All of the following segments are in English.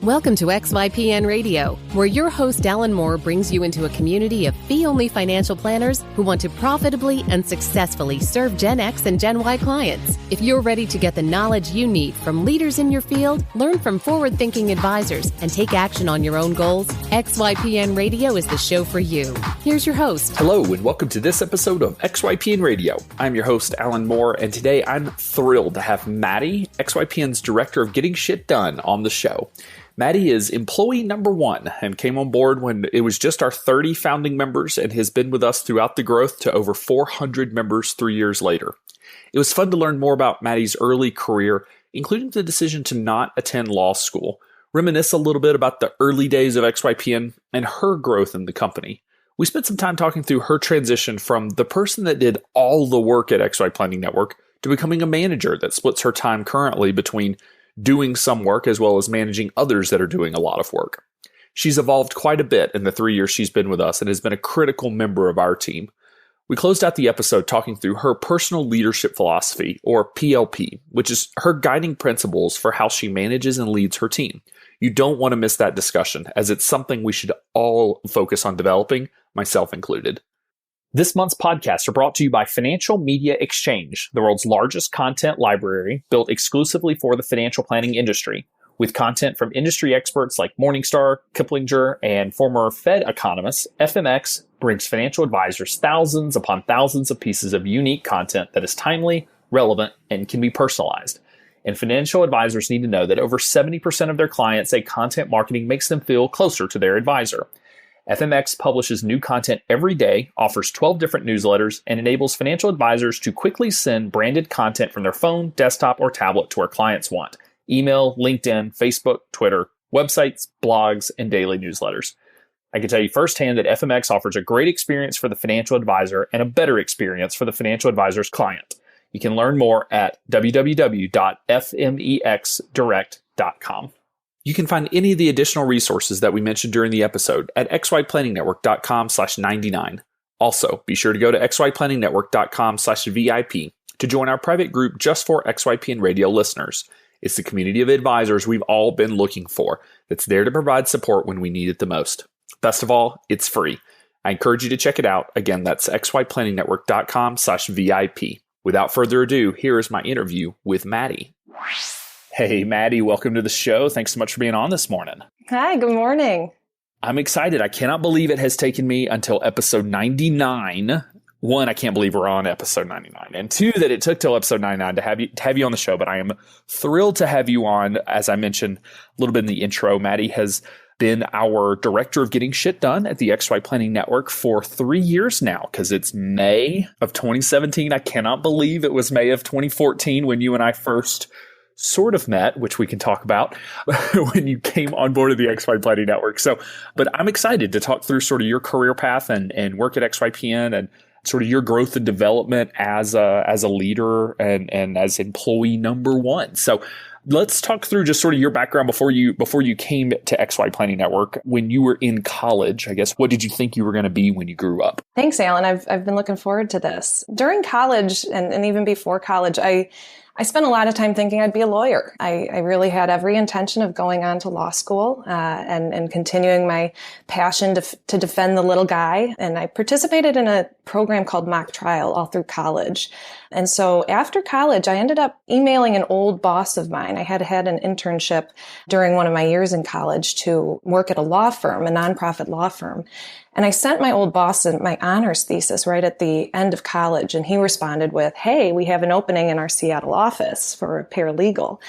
Welcome to XYPN Radio, where your host Alan Moore brings you into a community of fee-only financial planners who want to profitably and successfully serve Gen X and Gen Y clients. If you're ready to get the knowledge you need from leaders in your field, learn from forward-thinking advisors, and take action on your own goals, XYPN Radio is the show for you. Here's your host. Hello, and welcome to this episode of XYPN Radio. I'm your host, Alan Moore, and today I'm thrilled to have Maddy, XYPN's Director of Getting Shit Done, on the show. Maddy is employee number one and came on board when it was just our 30 founding members and has been with us throughout the growth to over 400 members 3 years later. It was fun to learn more about Maddy's early career, including the decision to not attend law school, reminisce a little bit about the early days of XYPN and her growth in the company. We spent some time talking through her transition from the person that did all the work at XY Planning Network to becoming a manager that splits her time currently between doing some work as well as managing others that are doing a lot of work. She's evolved quite a bit in the 3 years she's been with us and has been a critical member of our team. We closed out the episode talking through her personal leadership philosophy, or PLP, which is her guiding principles for how she manages and leads her team. You don't want to miss that discussion, as it's something we should all focus on developing, myself included. This month's podcasts are brought to you by Financial Media Exchange, the world's largest content library built exclusively for the financial planning industry, with content from industry experts like Morningstar, Kiplinger, and former Fed economists. FMX brings financial advisors thousands upon thousands of pieces of unique content that is timely, relevant, and can be personalized. And financial advisors need to know that over 70% of their clients say content marketing makes them feel closer to their advisor. FMX publishes new content every day, offers 12 different newsletters, and enables financial advisors to quickly send branded content from their phone, desktop, or tablet to where clients want. Email, LinkedIn, Facebook, Twitter, websites, blogs, and daily newsletters. I can tell you firsthand that FMX offers a great experience for the financial advisor and a better experience for the financial advisor's client. You can learn more at www.fmexdirect.com. You can find any of the additional resources that we mentioned during the episode at xyplanningnetwork.com/99. Also, be sure to go to xyplanningnetwork.com/VIP to join our private group just for XYPN Radio listeners. It's the community of advisors we've all been looking for that's there to provide support when we need it the most. Best of all, it's free. I encourage you to check it out. Again, that's xyplanningnetwork.com/VIP. Without further ado, here is my interview with Maddy. Hey, Maddy, welcome to the show. Thanks so much for being on this morning. Hi, good morning. I'm excited. I cannot believe it has taken me until episode 99. One, I can't believe we're on episode 99. And two, that it took till episode 99 to have you on the show. But I am thrilled to have you on. As I mentioned a little bit in the intro, Maddy has been our Director of Getting Shit Done at the XY Planning Network for 3 years now, because it's May of 2017. I cannot believe it was May of 2014 when you and I first sort of met, which we can talk about when you came on board of the XY Planning Network. But I'm excited to talk through sort of your career path and work at XYPN and sort of your growth and development as a leader and as employee number one. So let's talk through just sort of your background before you came to XY Planning Network. When you were in college, I guess, what did you think you were going to be when you grew up? Thanks, Alan. I've been looking forward to this. During college and even before college, I spent a lot of time thinking I'd be a lawyer. I really had every intention of going on to law school and continuing my passion to defend the little guy. And I participated in a program called mock trial all through college. And so after college, I ended up emailing an old boss of mine. I had an internship during one of my years in college to work at a law firm, a nonprofit law firm. And I sent my old boss my honors thesis right at the end of college. And he responded with, "Hey, we have an opening in our Seattle office for a paralegal."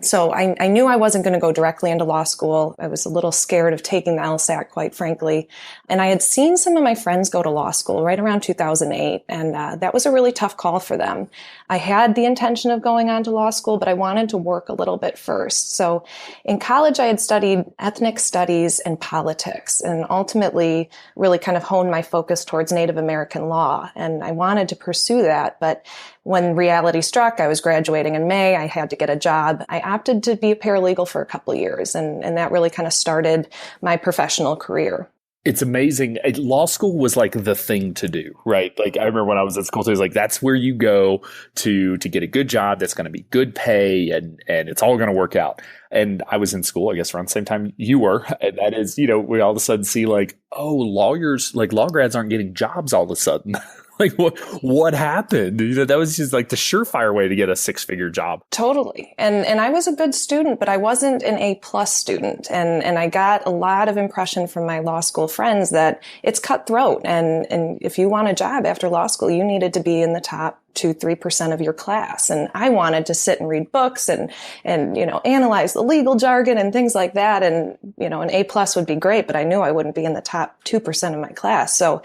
So I knew I wasn't going to go directly into law school. I was a little scared of taking the LSAT, quite frankly. And I had seen some of my friends go to law school right around 2008. And that was a really tough call for them. I had the intention of going on to law school, but I wanted to work a little bit first. So in college, I had studied ethnic studies and politics, and ultimately really kind of honed my focus towards Native American law. And I wanted to pursue that. But when reality struck, I was graduating in May, I had to get a job. I opted to be a paralegal for a couple of years, and that really kind of started my professional career. It's amazing. Law school was like the thing to do, right? Like I remember when I was at school, it was like, that's where you go to get a good job. That's going to be good pay and it's all going to work out. And I was in school, I guess around the same time you were. And that is, we all of a sudden see like, oh, lawyers, like law grads aren't getting jobs all of a sudden. Like what happened? That was just like the surefire way to get a 6-figure job. Totally. And I was a good student, but I wasn't an A+ student. And I got a lot of impression from my law school friends that it's cutthroat. And if you want a job after law school, you needed to be in the top 2-3% of your class. And I wanted to sit and read books and analyze the legal jargon and things like that. And, an A+ would be great, but I knew I wouldn't be in the top 2% of my class. So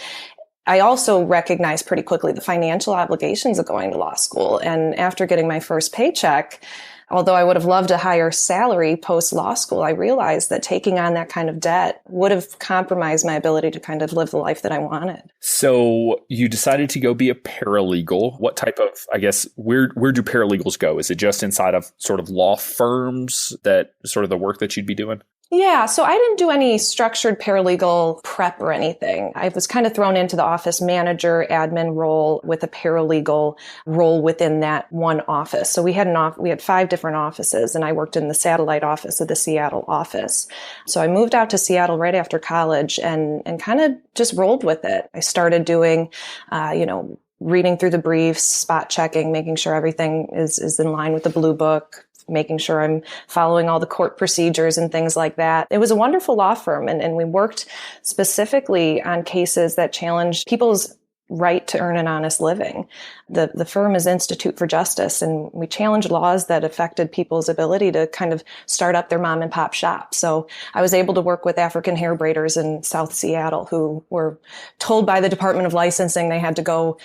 I also recognized pretty quickly the financial obligations of going to law school. And after getting my first paycheck, although I would have loved a higher salary post law school, I realized that taking on that kind of debt would have compromised my ability to kind of live the life that I wanted. So you decided to go be a paralegal. What type of, I guess, where do paralegals go? Is it just inside of sort of law firms that sort of the work that you'd be doing? Yeah, so I didn't do any structured paralegal prep or anything. I was kind of thrown into the office manager admin role with a paralegal role within that one office. So we had 5 different offices, and I worked in the satellite office of the Seattle office. So I moved out to Seattle right after college and kind of just rolled with it. I started doing, reading through the briefs, spot checking, making sure everything is in line with the blue book, making sure I'm following all the court procedures and things like that. It was a wonderful law firm, and we worked specifically on cases that challenged people's right to earn an honest living. The firm is Institute for Justice, and we challenged laws that affected people's ability to kind of start up their mom and pop shop. So I was able to work with African hair braiders in South Seattle who were told by the Department of Licensing they had to go,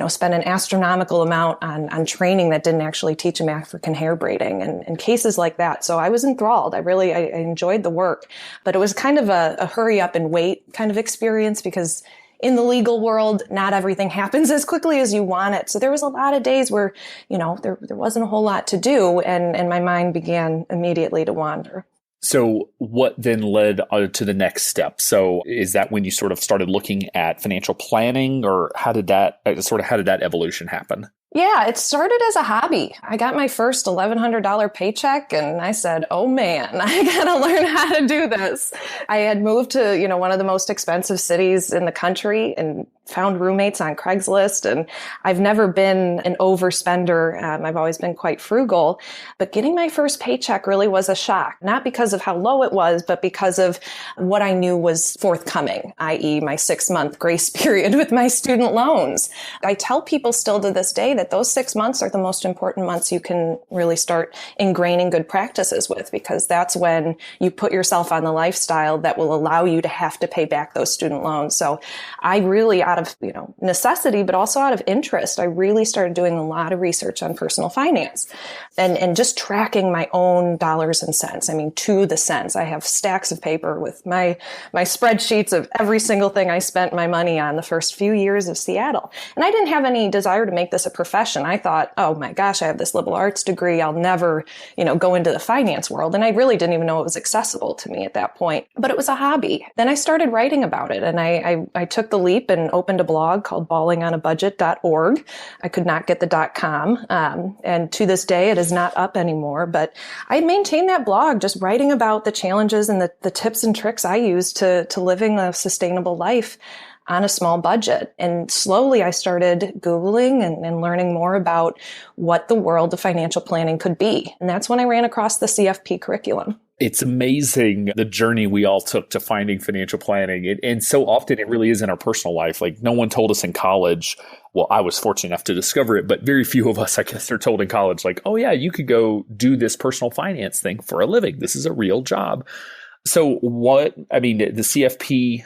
spend an astronomical amount on training that didn't actually teach them African hair braiding and cases like that. So I was enthralled. I enjoyed the work, but it was kind of a hurry up and wait kind of experience because in the legal world, not everything happens as quickly as you want it. So there was a lot of days where, there wasn't a whole lot to do, and my mind began immediately to wander. So what then led to the next step? So is that when you sort of started looking at financial planning, or how did that evolution happen? Yeah, it started as a hobby. I got my first $1,100 paycheck and I said, oh man, I gotta learn how to do this. I had moved to, one of the most expensive cities in the country and found roommates on Craigslist. And I've never been an overspender. I've always been quite frugal, but getting my first paycheck really was a shock, not because of how low it was, but because of what I knew was forthcoming, i.e. my 6-month grace period with my student loans. I tell people still to this day that those 6 months are the most important months you can really start ingraining good practices with, because that's when you put yourself on the lifestyle that will allow you to have to pay back those student loans. So I really, out of necessity, but also out of interest, I really started doing a lot of research on personal finance and just tracking my own dollars and cents. I mean, to the cents. I have stacks of paper with my spreadsheets of every single thing I spent my money on the first few years of Seattle. And I didn't have any desire to make this a profession. I thought, oh my gosh, I have this liberal arts degree. I'll never, go into the finance world. And I really didn't even know it was accessible to me at that point, but it was a hobby. Then I started writing about it, and I took the leap and opened a blog called ballingonabudget.org. I could not get the .com. And to this day, it is not up anymore, but I maintained that blog just writing about the challenges and the tips and tricks I use to living a sustainable life on a small budget. And slowly I started Googling and learning more about what the world of financial planning could be. And that's when I ran across the CFP curriculum. It's amazing the journey we all took to finding financial planning. And so often it really is in our personal life. Like no one told us in college. Well, I was fortunate enough to discover it, but very few of us, I guess, are told in college, like, oh yeah, you could go do this personal finance thing for a living. This is a real job. So the CFP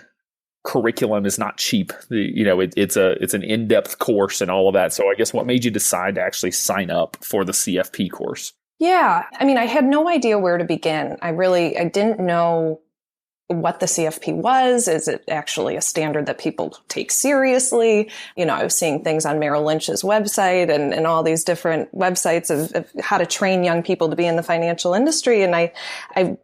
curriculum is not cheap. It's an in-depth course and all of that. So I guess what made you decide to actually sign up for the CFP course? Yeah. I mean, I had no idea where to begin. I didn't know what the CFP was. Is it actually a standard that people take seriously? I was seeing things on Merrill Lynch's website and all these different websites of how to train young people to be in the financial industry. And I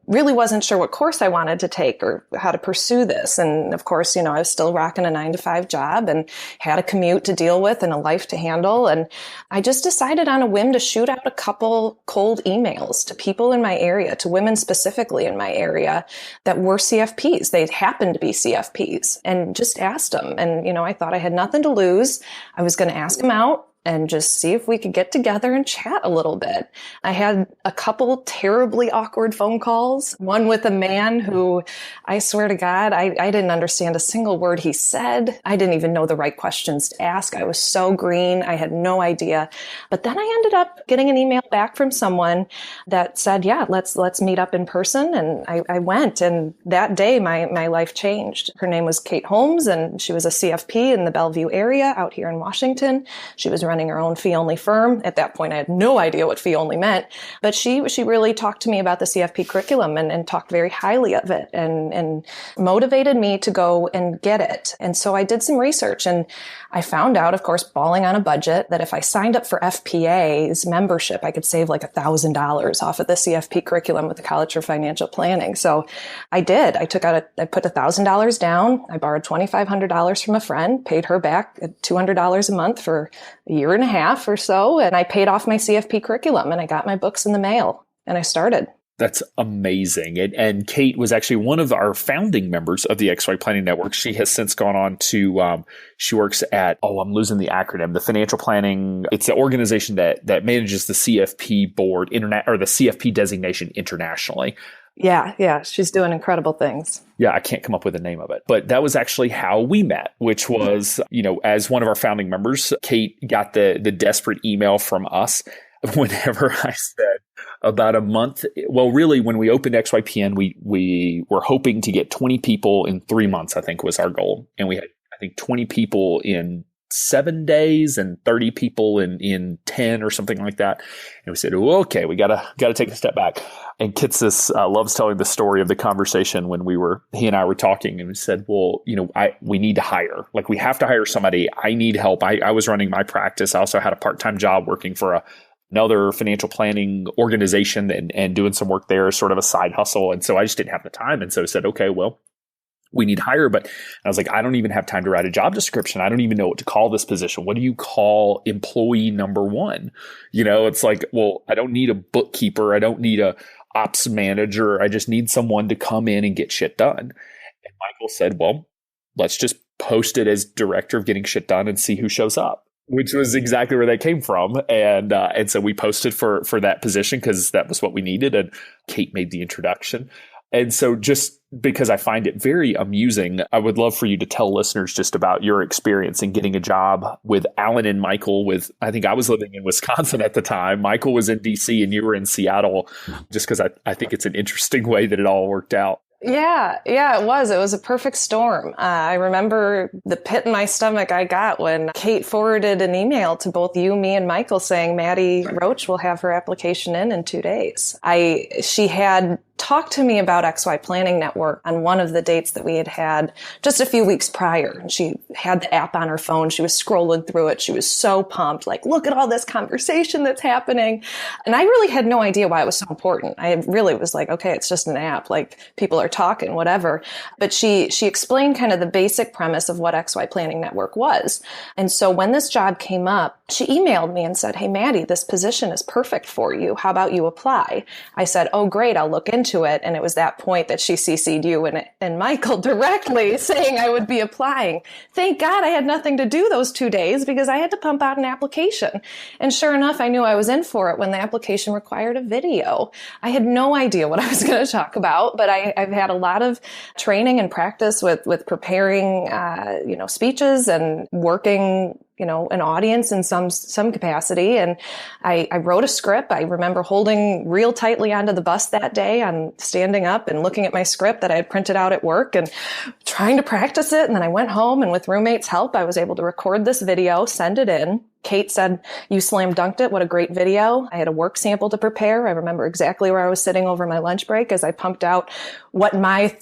really wasn't sure what course I wanted to take or how to pursue this. And of course, I was still rocking a 9-to-5 job and had a commute to deal with and a life to handle. And I just decided on a whim to shoot out a couple cold emails to people in my area, to women specifically in my area that were CFPs. They happened to be CFPs, and just asked them. And, I thought I had nothing to lose. I was going to ask them out and just see if we could get together and chat a little bit. I had a couple terribly awkward phone calls, one with a man who, I swear to God, I didn't understand a single word he said. I didn't even know the right questions to ask. I was so green. I had no idea. But then I ended up getting an email back from someone that said, yeah, let's meet up in person. And I went. And that day, my life changed. Her name was Kate Holmes, and she was a CFP in the Bellevue area out here in Washington. She was running her own fee-only firm. At that point, I had no idea what fee-only meant, but she really talked to me about the CFP curriculum and talked very highly of it and motivated me to go and get it. And so I did some research, and I found out, of course, balling on a budget, that if I signed up for FPA's membership, I could save like $1,000 off of the CFP curriculum with the College for Financial Planning. So I did. I put $1,000 down. I borrowed $2,500 from a friend, paid her back $200 a month for a year and a half or so. And I paid off my CFP curriculum, and I got my books in the mail, and I started. That's amazing. And Kate was actually one of our founding members of the XY Planning Network. She has since gone on to, she works at, I'm losing the acronym, the Financial Planning. It's the organization that manages the CFP board, or the CFP designation internationally. Yeah. She's doing incredible things. Yeah, I can't come up with the name of it. But that was actually how we met, which was, as one of our founding members, Kate got the desperate email from us whenever I said about a month. Well, really, when we opened XYPN, we were hoping to get 20 people in 3 months, I think was our goal. And we had, I think, 20 people in 7 days and 30 people in 10 or something like that. And we said, okay, we gotta take a step back. And Kitsis loves telling the story of the conversation when he and I were talking, and we said, well, we need to hire. Like, we have to hire somebody. I need help. I was running my practice. I also had a part-time job working for another financial planning organization and doing some work there, sort of a side hustle. And so I just didn't have the time. And so I said, okay, well, we need to hire. But I was like, I don't even have time to write a job description. I don't even know what to call this position. What do you call employee number one? It's like, well, I don't need a bookkeeper. I don't need a ops manager. I just need someone to come in and get shit done. And Michael said, well, let's just post it as director of getting shit done and see who shows up, which was exactly where that came from. And so we posted for that position because that was what we needed. And Kate made the introduction. And so just because I find it very amusing, I would love for you to tell listeners just about your experience in getting a job with Alan and Michael. I think I was living in Wisconsin at the time. Michael was in DC and you were in Seattle, just because I think it's an interesting way that it all worked out. Yeah, it was. It was a perfect storm. I remember the pit in my stomach I got when Kate forwarded an email to both you, me, and Michael saying Maddy Roche will have her application in 2 days. She had talked to me about XY Planning Network on one of the dates that we had just a few weeks prior. She had the app on her phone. She was scrolling through it. She was so pumped, like, look at all this conversation that's happening. And I really had no idea why it was so important. I really was like, okay, it's just an app. Like, people are talking, whatever. But she explained kind of the basic premise of what XY Planning Network was. And so when this job came up, she emailed me and said, hey, Maddy, this position is perfect for you. How about you apply? I said, oh, great. I'll look into it. And it was that point that she CC'd you and Michael directly saying I would be applying. Thank God I had nothing to do those 2 days because I had to pump out an application. And sure enough, I knew I was in for it when the application required a video. I had no idea what I was going to talk about, but I've had a lot of training and practice with preparing, speeches and working an audience in some capacity. And I wrote a script. I remember holding real tightly onto the bus that day on standing up and looking at my script that I had printed out at work and trying to practice it. And then I went home, and with roommates' help, I was able to record this video, send it in. Kate said, "You slam dunked it. What a great video." I had a work sample to prepare. I remember exactly where I was sitting over my lunch break as I pumped out what my,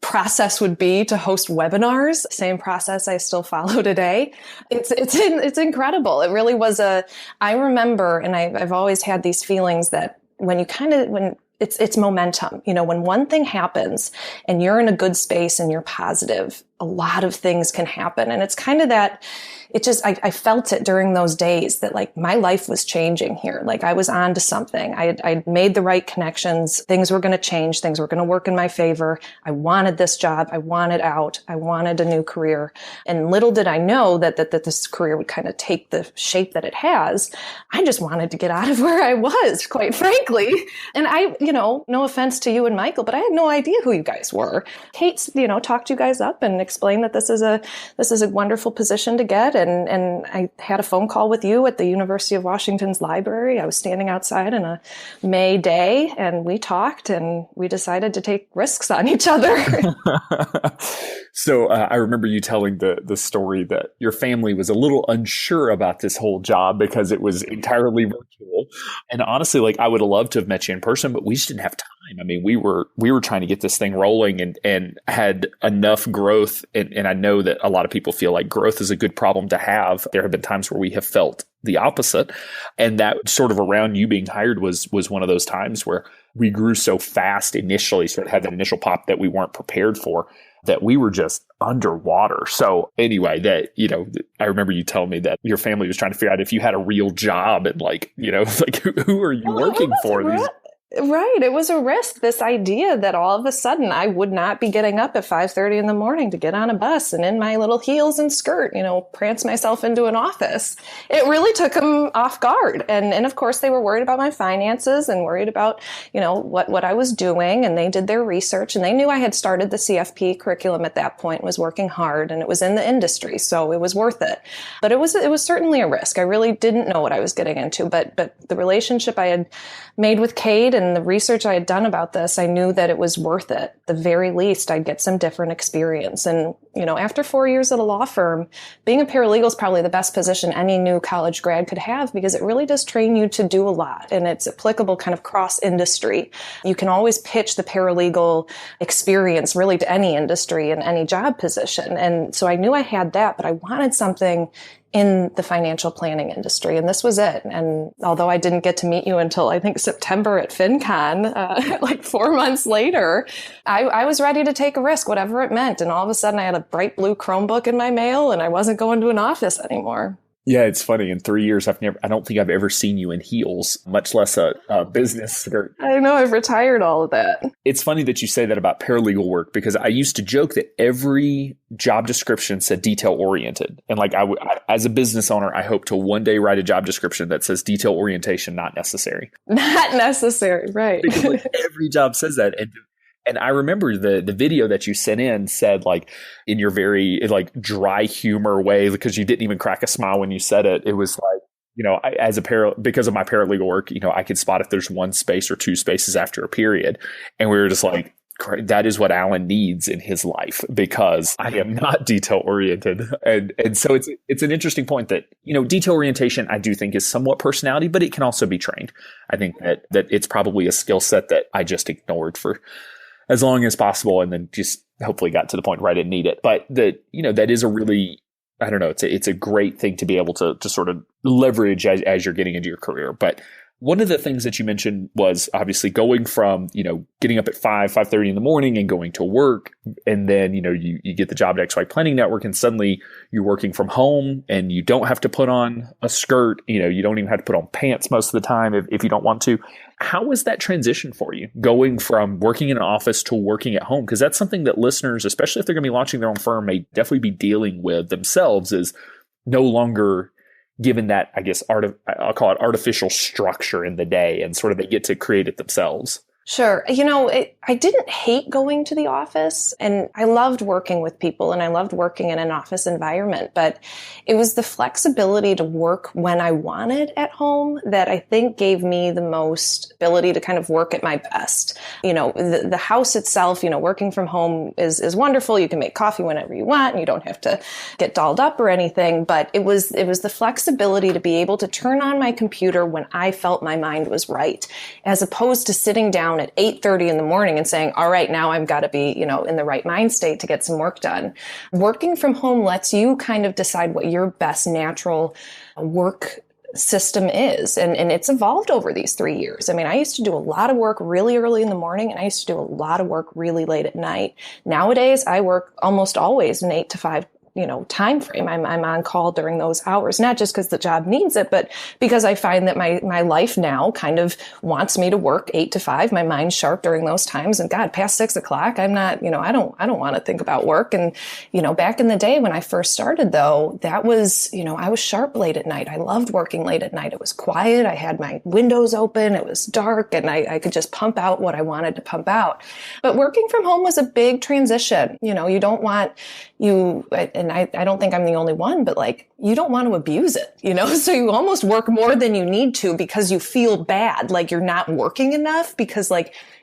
process would be to host webinars. Same process I still follow today. It's incredible. It really was I remember, and I've always had these feelings that when it's momentum, when one thing happens and you're in a good space and you're positive, a lot of things can happen. And it's kind of that, I felt it during those days that like my life was changing here. Like I was on to something. I'd made the right connections. Things were going to change. Things were going to work in my favor. I wanted this job. I wanted out. I wanted a new career. And little did I know that this career would kind of take the shape that it has. I just wanted to get out of where I was, quite frankly. And I, no offense to you and Michael, but I had no idea who you guys were. Kate's, talked you guys up and explained that this is a wonderful position to get. And I had a phone call with you at the University of Washington's library. I was standing outside on a May day, and we talked, and we decided to take risks on each other. So I remember you telling the story that your family was a little unsure about this whole job because it was entirely virtual. And honestly, like I would have loved to have met you in person, but we just didn't have time. I mean, we were trying to get this thing rolling and had enough growth. And I know that a lot of people feel like growth is a good problem to have. There have been times where we have felt the opposite. And that sort of around you being hired was one of those times where we grew so fast initially, sort of had that initial pop that we weren't prepared for, that we were just underwater. So anyway, I remember you telling me that your family was trying to figure out if you had a real job and who are you working for? Right. It was a risk, this idea that all of a sudden I would not be getting up at 5:30 in the morning to get on a bus and in my little heels and skirt, prance myself into an office. It really took them off guard. And of course they were worried about my finances and worried about, what I was doing. And they did their research, and they knew I had started the CFP curriculum at that point, was working hard, and it was in the industry. So it was worth it. But it was certainly a risk. I really didn't know what I was getting into, but the relationship I had made with Kate and the research I had done about this, I knew that it was worth it. At the very least, I'd get some different experience. And, after 4 years at a law firm, being a paralegal is probably the best position any new college grad could have, because it really does train you to do a lot. And it's applicable kind of cross industry. You can always pitch the paralegal experience really to any industry and any job position. And so I knew I had that, but I wanted something in the financial planning industry. And this was it. And although I didn't get to meet you until I think September at FinCon, like 4 months later, I was ready to take a risk, whatever it meant. And all of a sudden I had a bright blue Chromebook in my mail, and I wasn't going to an office anymore. Yeah, it's funny. In 3 years, I don't think I've ever seen you in heels, much less a business skirt. I know, I've retired all of that. It's funny that you say that about paralegal work, because I used to joke that every job description said detail oriented. And like as a business owner, I hope to one day write a job description that says detail orientation, not necessary. Not necessary, right. Because like every job says that. And I remember the video that you sent in said, like, in your very like dry humor way, because you didn't even crack a smile when you said it. It was like, because of my paralegal work, I could spot if there's one space or two spaces after a period. And we were just like, that is what Alan needs in his life, because I am not detail oriented. And so it's an interesting point that, detail orientation, I do think, is somewhat personality, but it can also be trained. I think that it's probably a skill set that I just ignored for as long as possible, and then just hopefully got to the point where I didn't need it. But that is a really, I don't know, it's a great thing to be able to sort of leverage as you're getting into your career. But one of the things that you mentioned was obviously going from, getting up at 5:30 in the morning and going to work. And then, you get the job at XY Planning Network, and suddenly you're working from home and you don't have to put on a skirt. You don't even have to put on pants most of the time if you don't want to. How was that transition for you, going from working in an office to working at home? Because that's something that listeners, especially if they're going to be launching their own firm, may definitely be dealing with themselves, is no longer given that, I guess, I'll call it artificial structure in the day, and sort of they get to create it themselves. Sure. I didn't hate going to the office, and I loved working with people and I loved working in an office environment, but it was the flexibility to work when I wanted at home that I think gave me the most ability to kind of work at my best. The house itself, working from home is wonderful. You can make coffee whenever you want and you don't have to get dolled up or anything, but it was the flexibility to be able to turn on my computer when I felt my mind was right, as opposed to sitting down at 8:30 in the morning and saying, all right, now I've got to be, in the right mind state to get some work done. Working from home lets you kind of decide what your best natural work system is. And it's evolved over these 3 years. I mean, I used to do a lot of work really early in the morning and I used to do a lot of work really late at night. Nowadays, I work almost always an 8 to 5 time frame. I'm on call during those hours, not just because the job needs it, but because I find that my life now kind of wants me to work 8 to 5. My mind's sharp during those times. And God, past 6 o'clock, I'm not, I don't want to think about work. And, back in the day when I first started though, that was, I was sharp late at night. I loved working late at night. It was quiet. I had my windows open. It was dark and I could just pump out what I wanted to pump out. But working from home was a big transition. You don't want and I don't think I'm the only one, but you don't want to abuse it, so you almost work more than you need to because you feel bad, like you're not working enough because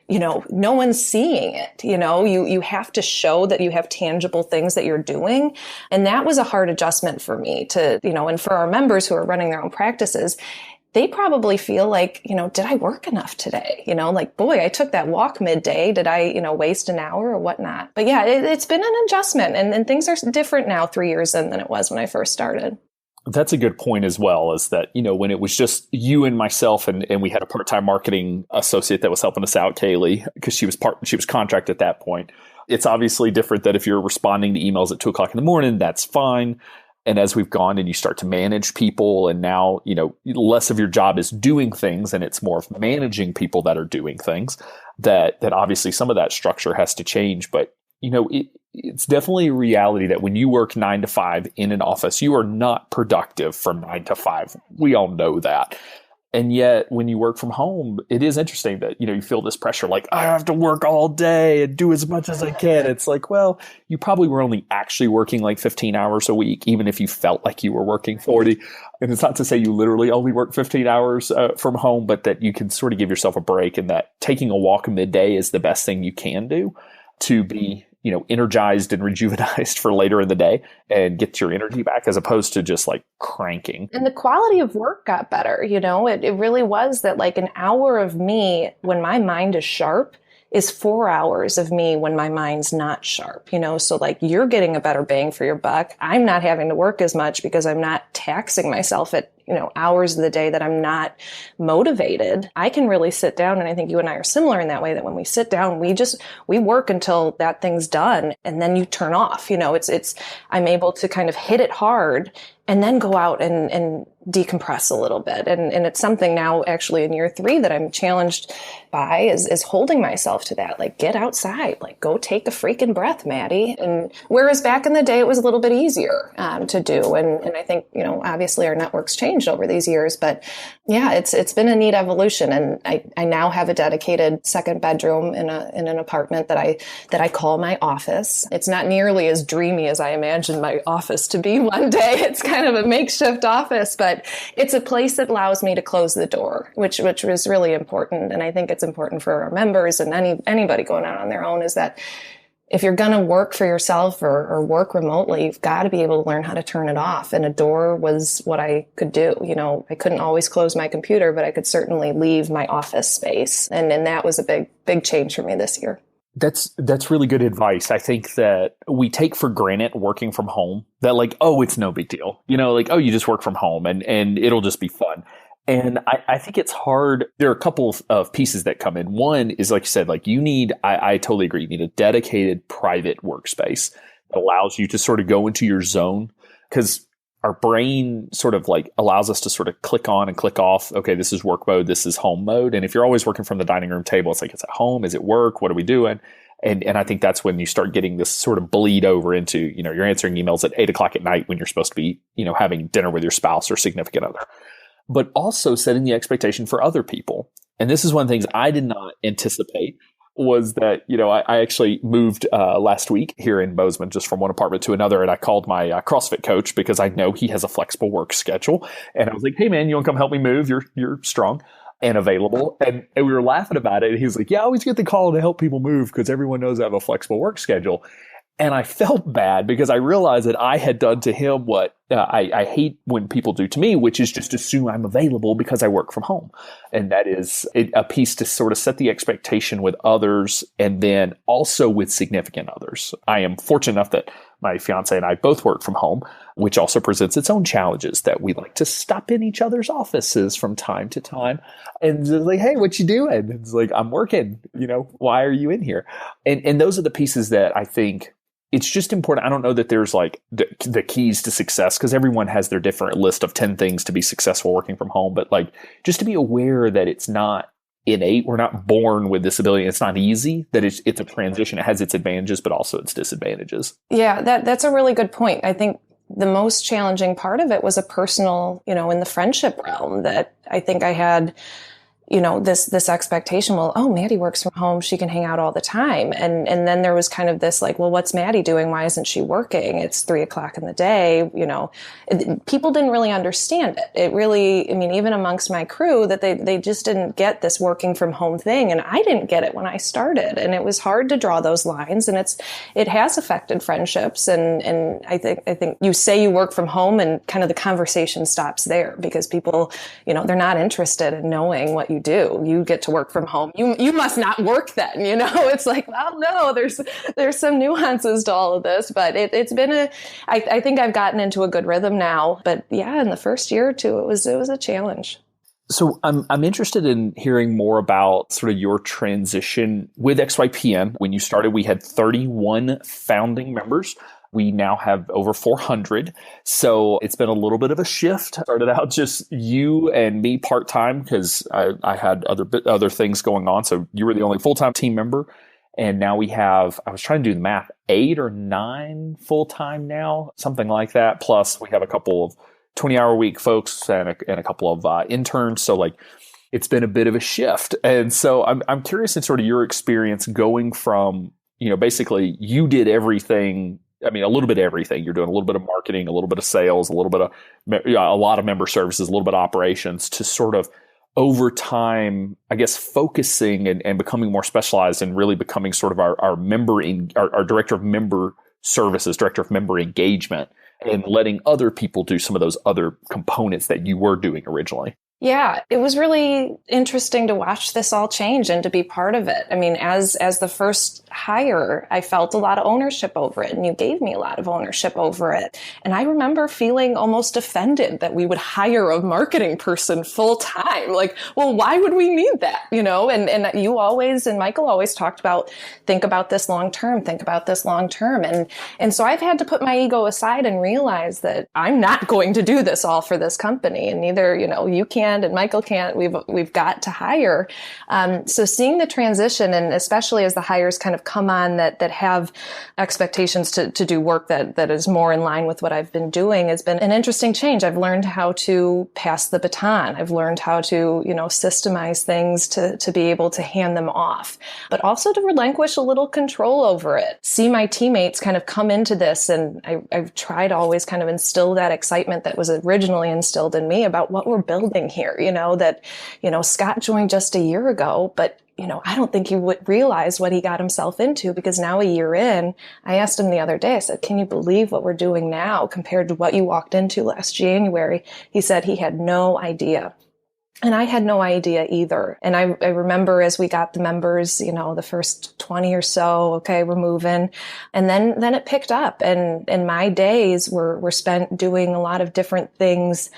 no one's seeing it, you have to show that you have tangible things that you're doing. And that was a hard adjustment for me to, and for our members who are running their own practices, they probably feel like, did I work enough today? Boy, I took that walk midday. Did I, waste an hour or whatnot? But yeah, it's been an adjustment and things are different now 3 years in than it was when I first started. That's a good point as well, is that, when it was just you and myself and we had a part-time marketing associate that was helping us out, Kaylee, because she was contract at that point. It's obviously different that if you're responding to emails at 2 o'clock in the morning, that's fine. And as we've gone and you start to manage people and now, less of your job is doing things and it's more of managing people that are doing things, that obviously some of that structure has to change. But, it's definitely a reality that when you work 9 to 5 in an office, you are not productive from 9 to 5. We all know that. And yet when you work from home, it is interesting that, you feel this pressure, like I have to work all day and do as much as I can. It's like, well, you probably were only actually working 15 hours a week, even if you felt like you were working 40. And it's not to say you literally only work 15 hours from home, but that you can sort of give yourself a break and that taking a walk midday is the best thing you can do to be energized and rejuvenized for later in the day and get your energy back as opposed to just cranking. And the quality of work got better. It really was that an hour of me when my mind is sharp is 4 hours of me when my mind's not sharp, so you're getting a better bang for your buck. I'm not having to work as much because I'm not taxing myself at hours of the day that I'm not motivated. I can really sit down, and I think you and I are similar in that way, that when we sit down, we work until that thing's done and then you turn off. I'm able to kind of hit it hard and then go out and decompress a little bit. And it's something now actually in year 3 that I'm challenged by is holding myself to that. Get outside, go take a freaking breath, Maddy. And whereas back in the day, it was a little bit easier to do. And I think, obviously our network's changed over these years, but yeah, it's been a neat evolution. And I now have a dedicated second bedroom in an apartment that I call my office. It's not nearly as dreamy as I imagined my office to be one day. It's kind of a makeshift office, but it's a place that allows me to close the door, which was really important. And I think it's important for our members and anybody going out on their own, is that if you're going to work for yourself or work remotely, you've got to be able to learn how to turn it off. And a door was what I could do. I couldn't always close my computer, but I could certainly leave my office space. And that was a big change for me this year. That's really good advice. I think that we take for granted working from home, that it's no big deal. You just work from home and it'll just be fun. And I think it's hard. There are a couple of pieces that come in. One is, like you said, I totally agree. You need a dedicated private workspace that allows you to sort of go into your zone, because our brain sort of allows us to sort of click on and click off. Okay, this is work mode. This is home mode. And if you're always working from the dining room table, it's it's at home. Is it work? What are we doing? And I think that's when you start getting this sort of bleed over into, you're answering emails at 8 o'clock at night when you're supposed to be, having dinner with your spouse or significant other. But also setting the expectation for other people. And this is one of the things I did not anticipate was that, I actually moved last week here in Bozeman, just from one apartment to another. And I called my CrossFit coach because I know he has a flexible work schedule. And I was like, hey, man, you want to come help me move? You're strong and available. And we were laughing about it. And he was like, yeah, I always get the call to help people move because everyone knows I have a flexible work schedule. And I felt bad because I realized that I had done to him what I hate when people do to me, which is just assume I'm available because I work from home. And that is a piece to sort of set the expectation with others and then also with significant others. I am fortunate enough that my fiance and I both work from home, which also presents its own challenges that we like to stop in each other's offices from time to time. And just like, hey, what you doing? It's like, I'm working, why are you in here? And those are the pieces that I think it's just important. I don't know that there's like the keys to success because everyone has their different list of 10 things to be successful working from home. But like just to be aware that it's not innate. We're not born with this ability. It's not easy, that it's a transition. It has its advantages, but also its disadvantages. Yeah, that's a really good point. I think the most challenging part of it was a personal, in the friendship realm that I think I had, this expectation, well, oh, Maddy works from home. She can hang out all the time. And then there was kind of this like, well, what's Maddy doing? Why isn't she working? It's 3:00 in the day. People didn't really understand it. It really, even amongst my crew that they just didn't get this working from home thing. And I didn't get it when I started. And it was hard to draw those lines. And it has affected friendships. And I think you say you work from home and kind of the conversation stops there because people, they're not interested in knowing what you do. You get to work from home. You must not work then, It's like, well, no, there's some nuances to all of this, but it's been I think I've gotten into a good rhythm now, but yeah, in the first year or two, it was a challenge. So I'm interested in hearing more about sort of your transition with XYPN. When you started, we had 31 founding members. We now have over 400. So it's been a little bit of a shift. Started out just you and me part-time because I had other things going on. So you were the only full-time team member. And now we have, I was trying to do the math, 8 or 9 full-time now, something like that. Plus we have a couple of 20-hour-a-week folks and a couple of interns. So like it's been a bit of a shift. And so I'm curious in sort of your experience going from, basically you did everything. A little bit of everything. You're doing a little bit of marketing, a little bit of sales, a lot of member services, a little bit of operations to sort of over time, I guess, focusing and becoming more specialized and really becoming sort of our director of member services, director of member engagement, and letting other people do some of those other components that you were doing originally. Yeah, it was really interesting to watch this all change and to be part of it. As the first hire, I felt a lot of ownership over it, and you gave me a lot of ownership over it. And I remember feeling almost offended that we would hire a marketing person full time. Like, well, why would we need that? And you always, and Michael always talked about, think about this long term. And so I've had to put my ego aside and realize that I'm not going to do this all for this company, and neither, you can't and Michael can't. We've got to hire. So seeing the transition, and especially as the hires kind of come on that have expectations to do work that is more in line with what I've been doing, has been an interesting change. I've learned how to pass the baton. I've learned how to, systemize things to be able to hand them off, but also to relinquish a little control over it. See my teammates kind of come into this, and I've tried to always kind of instill that excitement that was originally instilled in me about what we're building here, that Scott joined just a year ago, but I don't think he would realize what he got himself into, because now a year in, I asked him the other day, I said, can you believe what we're doing now compared to what you walked into last January? He said he had no idea. And I had no idea either. And I remember as we got the members, the first 20 or so, okay, we're moving. And then it picked up, and my days were spent doing a lot of different things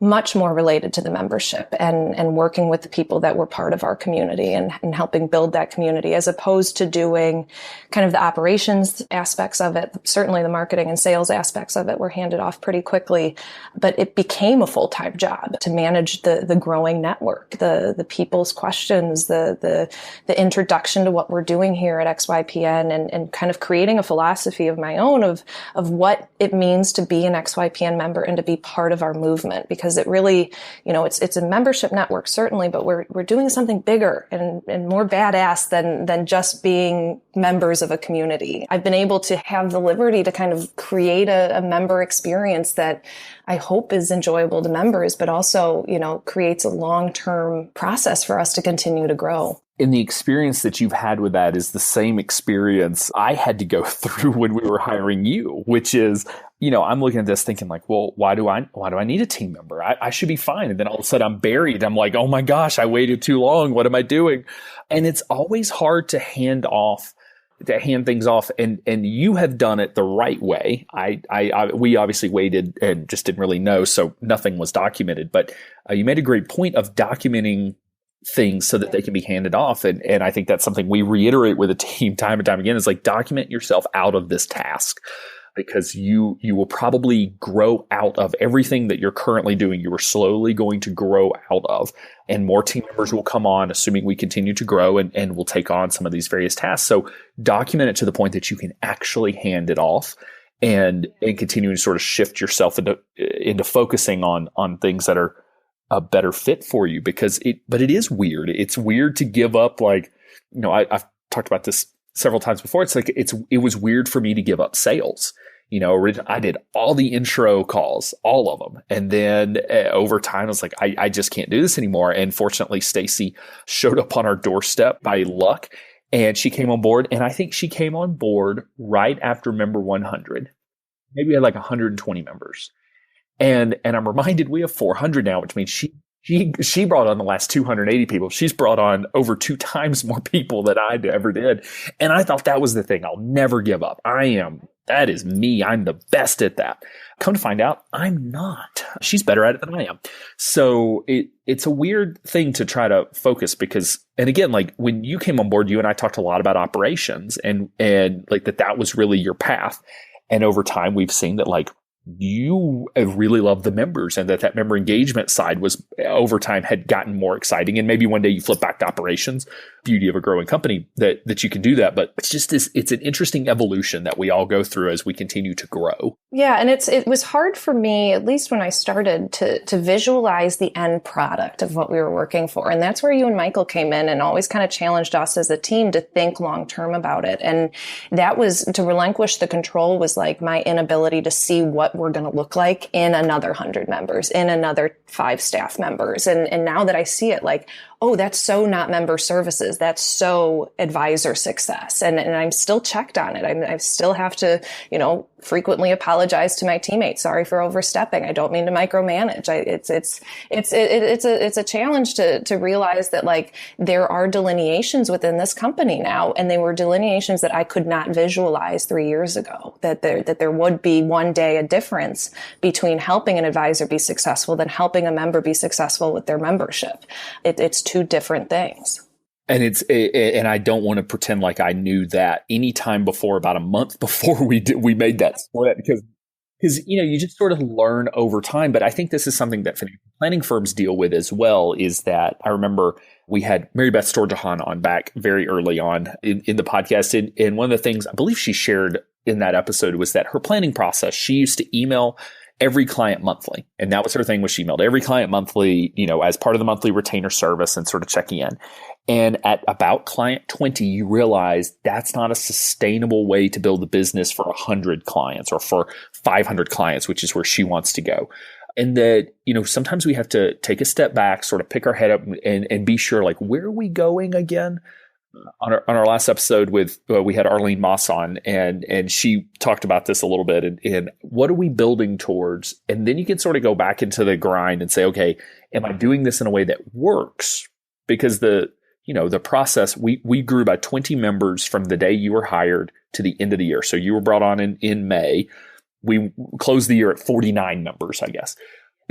much more related to the membership and working with the people that were part of our community and helping build that community, as opposed to doing kind of the operations aspects of it. Certainly the marketing and sales aspects of it were handed off pretty quickly, but it became a full-time job to manage the growing network, the people's questions, the introduction to what we're doing here at XYPN, and kind of creating a philosophy of my own of what it means to be an XYPN member and to be part of our movement, because because it really, it's a membership network, certainly, but we're doing something bigger and more badass than just being members of a community. I've been able to have the liberty to kind of create a member experience that I hope is enjoyable to members, but also, creates a long-term process for us to continue to grow. And the experience that you've had with that is the same experience I had to go through when we were hiring you, which is, I'm looking at this thinking like, well, why do I need a team member? I should be fine. And then all of a sudden I'm buried. I'm like, oh my gosh, I waited too long. What am I doing? And it's always hard to hand things off. And you have done it the right way. We obviously waited and just didn't really know. So nothing was documented, but you made a great point of documenting things so that they can be handed off. And I think that's something we reiterate with a team time and time again, is like, document yourself out of this task, because you will probably grow out of everything that you're currently doing. You are slowly going to grow out of, and more team members will come on, assuming we continue to grow, and will take on some of these various tasks. So document it to the point that you can actually hand it off and continue to sort of shift yourself into focusing on things that are a better fit for you, but it is weird. It's weird to give up. Like, I've talked about this several times before. It's like, it was weird for me to give up sales. I did all the intro calls, all of them. And then over time, I was like, I just can't do this anymore. And fortunately, Stacy showed up on our doorstep by luck, and she came on board. And I think she came on board right after member 100. Maybe we had like 120 members. And I'm reminded we have 400 now, which means she brought on the last 280 people. She's brought on over 2 times more people than I ever did. And I thought that was the thing. I'll never give up. That is me. I'm the best at that. Come to find out, I'm not. She's better at it than I am. So it's a weird thing to try to focus because, and again, like when you came on board, you and I talked a lot about operations and like that was really your path. And over time, we've seen that like, you have really loved the members, and that member engagement side was over time had gotten more exciting. And maybe one day you flip back to operations. Beauty of a growing company that you can do that. But it's just it's an interesting evolution that we all go through as we continue to grow. Yeah. And it was hard for me, at least when I started, to visualize the end product of what we were working for. And that's where you and Michael came in and always kind of challenged us as a team to think long term about it. And that was to relinquish the control, was like my inability to see what we're going to look like in another 100 members, in another 5 staff members. And now that I see it, like, oh, that's so not member services. That's so advisor success. And I'm still checked on it. I still have to, frequently apologize to my teammates. Sorry for overstepping. I don't mean to micromanage. It's a challenge to realize that like there are delineations within this company now, and they were delineations that I could not visualize 3 years ago, that there would be one day a difference between helping an advisor be successful than helping a member be successful with their membership. It's 2 different things. And and I don't want to pretend like I knew that any time before, about a month before we made that split, because you just sort of learn over time. But I think this is something that financial planning firms deal with as well, is that I remember we had Mary Beth Storjahan on back very early on in the podcast. And one of the things I believe she shared in that episode was that her planning process, she used to email every client monthly. And that was her thing, was she emailed every client monthly, as part of the monthly retainer service and sort of checking in. And at about client 20, you realize that's not a sustainable way to build a business for 100 clients or for 500 clients, which is where she wants to go. And that, sometimes we have to take a step back, sort of pick our head up and be sure, like, where are we going again? On our last episode we had Arlene Moss on, and she talked about this a little bit, and what are we building towards? And then you can sort of go back into the grind and say, okay, am I doing this in a way that works? Because the process, we grew by 20 members from the day you were hired to the end of the year. So you were brought on in May. We closed the year at 49 members, I guess.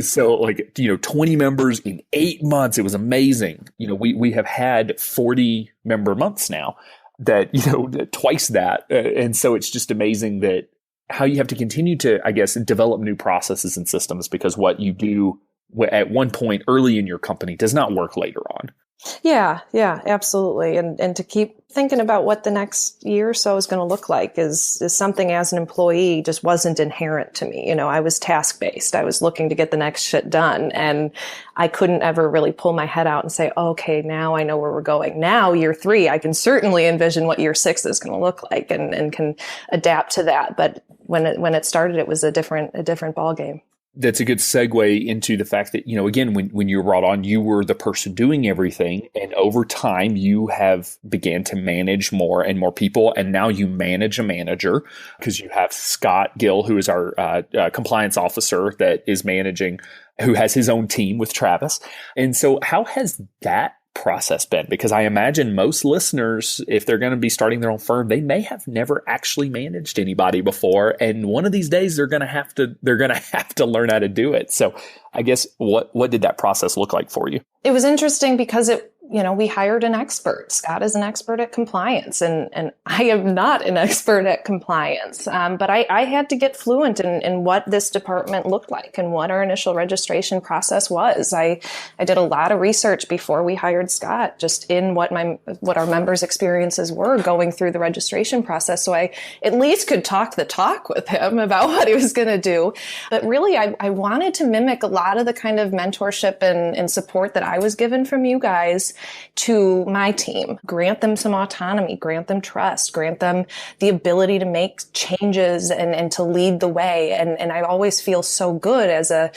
So 20 members in 8 months. It was amazing. We have had 40 member months now that, twice that. And so it's just amazing that how you have to continue to, I guess, develop new processes and systems, because what you do at one point early in your company does not work later on. Yeah, absolutely. And to keep thinking about what the next year or so is going to look like is something as an employee just wasn't inherent to me. I was task based. I was looking to get the next shit done, and I couldn't ever really pull my head out and say, okay, now I know where we're going. Now year 3, I can certainly envision what year 6 is going to look like and can adapt to that. But when it started, it was a different ball game. That's a good segue into the fact that, again, when you were brought on, you were the person doing everything. And over time, you have began to manage more and more people. And now you manage a manager because you have Scott Gill, who is our compliance officer that is managing, who has his own team with Travis. And so how has that process been? Because I imagine most listeners, if they're going to be starting their own firm, they may have never actually managed anybody before, and one of these days they're going to have to learn how to do it. So I guess what did that process look like for you? It was interesting because we hired an expert. Scott is an expert at compliance, and I am not an expert at compliance. But I had to get fluent in what this department looked like and what our initial registration process was. I did a lot of research before we hired Scott, just in what our members' experiences were going through the registration process. So I at least could talk the talk with him about what he was going to do. But really, I wanted to mimic a lot of the kind of mentorship and support that I was given from you guys to my team. Grant them some autonomy, grant them trust, grant them the ability to make changes and to lead the way. And I always feel so good as a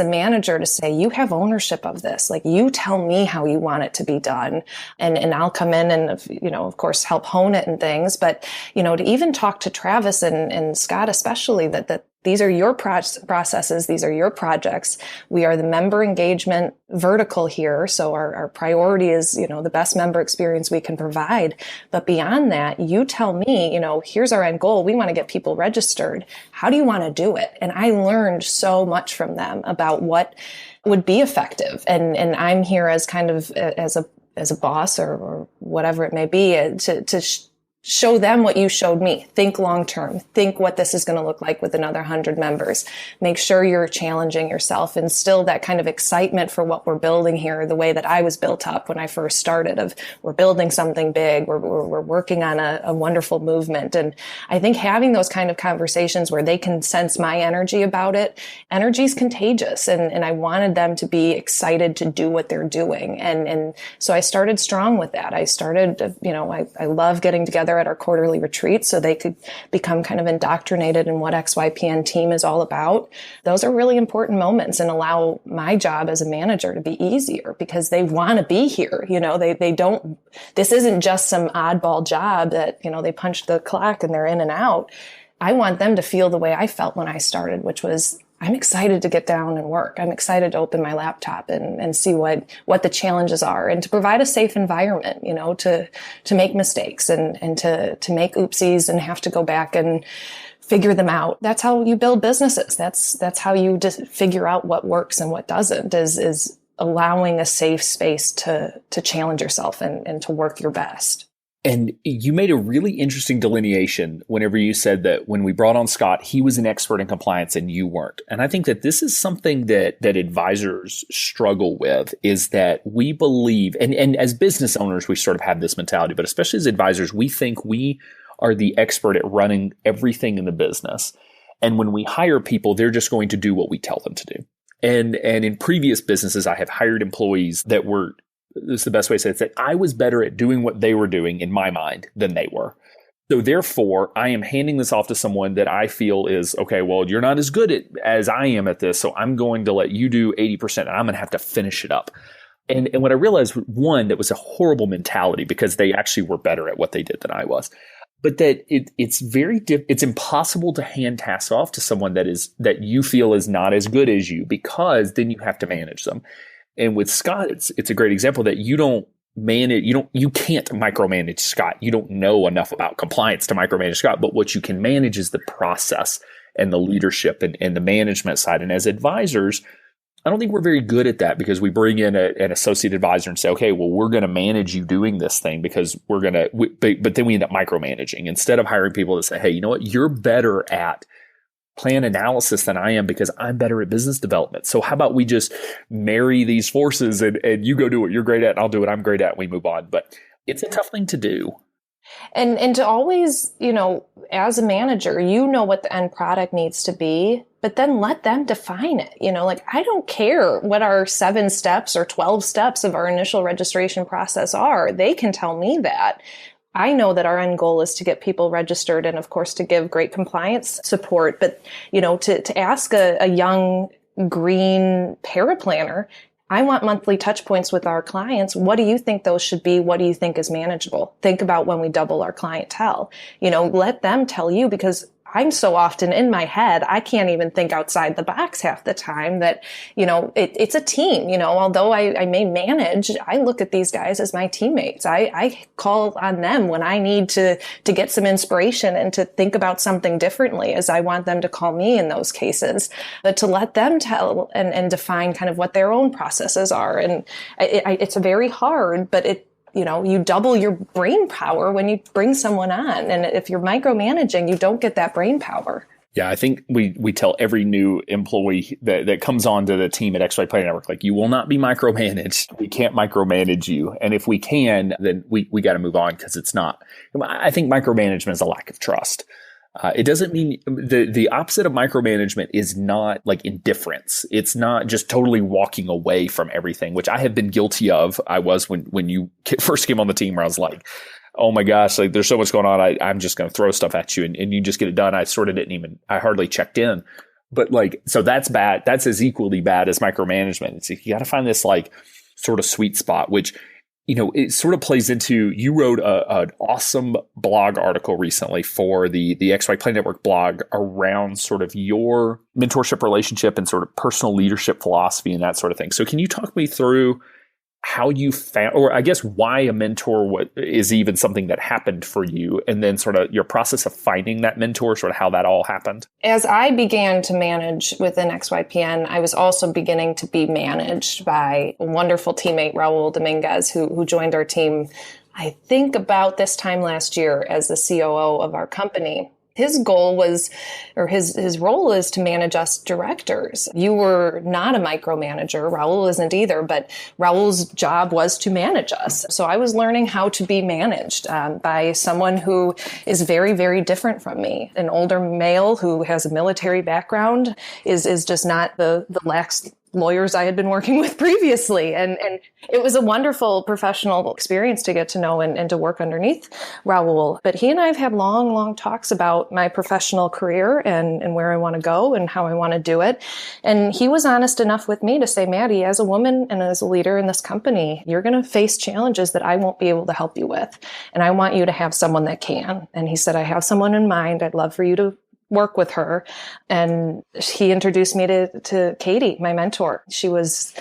manager to say, you have ownership of this. Like, you tell me how you want it to be done. And I'll come in and, of course, help hone it and things. But, to even talk to Travis and Scott, especially that these are your processes. These are your projects. We are the member engagement vertical here. So our priority is, the best member experience we can provide. But beyond that, you tell me, here's our end goal. We want to get people registered. How do you want to do it? And I learned so much from them about what would be effective. And I'm here as kind of as a boss or whatever it may be to show them what you showed me. Think long term. Think what this is going to look like with another 100 members. Make sure you're challenging yourself. Instill that kind of excitement for what we're building here, the way that I was built up when I first started, of we're building something big. We're working on a wonderful movement. And I think having those kind of conversations where they can sense my energy about it, energy is contagious. And I wanted them to be excited to do what they're doing. And so I started strong with that. I started, I love getting together at our quarterly retreats so they could become kind of indoctrinated in what XYPN team is all about. Those are really important moments and allow my job as a manager to be easier because they want to be here. They don't, this isn't just some oddball job that, they punch the clock and they're in and out. I want them to feel the way I felt when I started, which was, I'm excited to get down and work. I'm excited to open my laptop and see what the challenges are and to provide a safe environment, to make mistakes and to make oopsies and have to go back and figure them out. That's how you build businesses. That's how you just figure out what works and what doesn't, is allowing a safe space to challenge yourself and to work your best. And you made a really interesting delineation whenever you said that when we brought on Scott, he was an expert in compliance and you weren't. And I think that this is something that advisors struggle with, is that we believe, and as business owners, we sort of have this mentality, but especially as advisors, we think we are the expert at running everything in the business. And when we hire people, they're just going to do what we tell them to do. And in previous businesses, I have hired employees that were, this is the best way to say it, that I was better at doing what they were doing in my mind than they were. So therefore, I am handing this off to someone that I feel is, okay, well, you're not as good as I am at this, so I'm going to let you do 80% and I'm going to have to finish it up. And what I realized, one, that was a horrible mentality because they actually were better at what they did than I was. But that it's impossible to hand tasks off to someone that you feel is not as good as you, because then you have to manage them. And with Scott, it's a great example that you don't manage, you can't micromanage Scott. You don't know enough about compliance to micromanage Scott, but what you can manage is the process and the leadership and the management side. And as advisors, I don't think we're very good at that, because we bring in an associate advisor and say, okay, well, we're going to manage you doing this thing because but then we end up micromanaging instead of hiring people to say, hey, you know what, you're better at plan analysis than I am because I'm better at business development. So how about we just marry these forces and you go do what you're great at and I'll do what I'm great at and we move on. But it's a tough thing to do. And to always, as a manager, what the end product needs to be, but then let them define it. I don't care what our 7 steps or 12 steps of our initial registration process are. They can tell me that. I know that our end goal is to get people registered and, of course, to give great compliance support. But, to ask a young green paraplanner, I want monthly touch points with our clients. What do you think those should be? What do you think is manageable? Think about when we double our clientele. Let them tell you, because I'm so often in my head, I can't even think outside the box half the time that, it's a team. Although I may manage, I look at these guys as my teammates. I call on them when I need to get some inspiration and to think about something differently, as I want them to call me in those cases, but to let them tell and define kind of what their own processes are. And it's very hard, but you double your brain power when you bring someone on. And if you're micromanaging, you don't get that brain power. Yeah, I think we tell every new employee that comes onto the team at XYPN Network, like, you will not be micromanaged. We can't micromanage you. And if we can, then we got to move on, because it's not. I think micromanagement is a lack of trust. It doesn't mean the opposite of micromanagement is not like indifference. It's not just totally walking away from everything, which I have been guilty of. I was when you first came on the team, where I was like, oh my gosh, like, there's so much going on. I'm just going to throw stuff at you and you just get it done. I hardly checked in. But so that's bad. That's as equally bad as micromanagement. It's, you got to find this like sort of sweet spot, which, it sort of plays into, you wrote an awesome blog article recently for the XYPN Network blog around sort of your mentorship relationship and sort of personal leadership philosophy and that sort of thing. So can you talk me through how you found, or I guess why a mentor is even something that happened for you, and then sort of your process of finding that mentor, sort of how that all happened? As I began to manage within XYPN, I was also beginning to be managed by a wonderful teammate, Raul Dominguez, who joined our team, I think about this time last year, as the COO of our company. His goal was, or his role is to manage us directors. You were not a micromanager. Raul isn't either, but Raul's job was to manage us. So I was learning how to be managed by someone who is very, very different from me. An older male who has a military background is just not the lax lawyers I had been working with previously. And it was a wonderful professional experience to get to know and to work underneath Raul. But he and I have had long, long talks about my professional career and where I want to go and how I want to do it. And he was honest enough with me to say, Maddy, as a woman and as a leader in this company, you're going to face challenges that I won't be able to help you with. And I want you to have someone that can. And he said, I have someone in mind. I'd love for you to work with her. And he introduced me to Katie, my mentor. She was,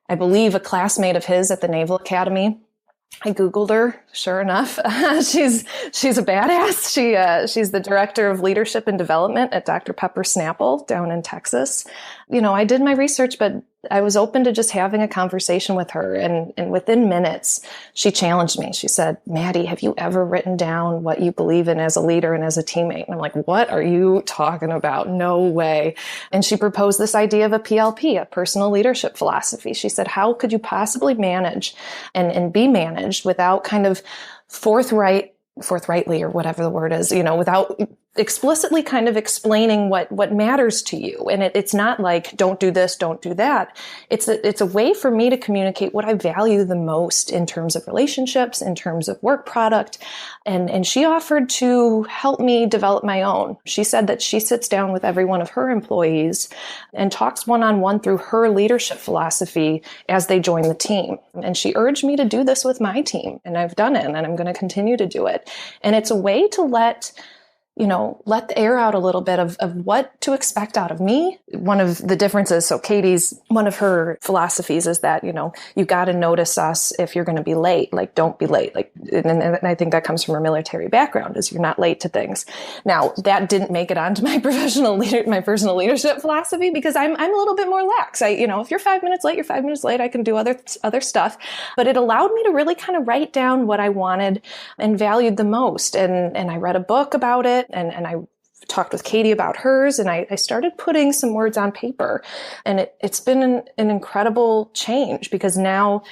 I believe, a classmate of his at the Naval Academy. I Googled her. Sure enough, she's a badass. She's the director of leadership and development at Dr. Pepper Snapple down in Texas. I did my research, but I was open to just having a conversation with her. And within minutes, she challenged me. She said, Maddy, have you ever written down what you believe in as a leader and as a teammate? And I'm like, what are you talking about? No way. And she proposed this idea of a PLP, a personal leadership philosophy. She said, how could you possibly manage and be managed without kind of forthrightly, or whatever the word is, without explicitly kind of explaining what matters to you. And it's not like, don't do this, don't do that. It's a way for me to communicate what I value the most in terms of relationships, in terms of work product. And she offered to help me develop my own. She said that she sits down with every one of her employees and talks one-on-one through her leadership philosophy as they join the team. And she urged me to do this with my team. And I've done it, and I'm going to continue to do it. And it's a way to let the air out a little bit of what to expect out of me. One of the differences, so Katie's, one of her philosophies is that, you got to notice us if you're going to be late, like don't be late. Like, and I think that comes from her military background, is you're not late to things. Now, that didn't make it onto my personal leadership philosophy, because I'm a little bit more lax. If you're 5 minutes late, you're 5 minutes late. I can do other stuff, but it allowed me to really kind of write down what I wanted and valued the most. And I read a book about it. And I talked with Katie about hers, and I started putting some words on paper. And it's been an incredible change, because now